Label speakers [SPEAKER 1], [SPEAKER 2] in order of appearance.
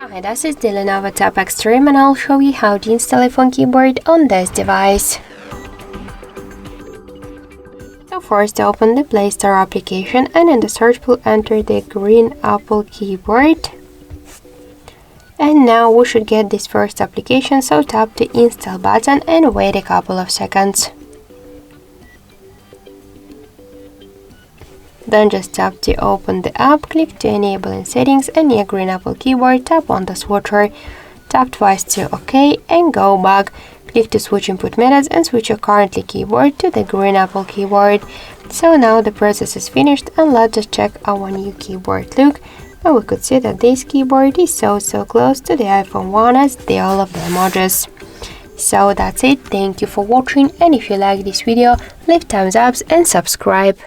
[SPEAKER 1] Hi, this is the LENOVO Tab Extreme and I'll show you how to install iPhone keyboard on this device. So first open the Play Store application and in the search pool enter the green Apple keyboard. And now we should get this first application, so tap the install button and wait a couple of seconds. Then just tap to open the app, click to enable in settings and near green Apple keyboard tap on the switcher. Tap twice to OK and go back. Click to switch input methods and switch your currently keyboard to the green Apple keyboard. So now the process is finished and let's just check our new keyboard look. And we could see that this keyboard is so close to the iPhone 1 as all of the emojis. So that's it, thank you for watching, and if you like this video, leave thumbs up and subscribe.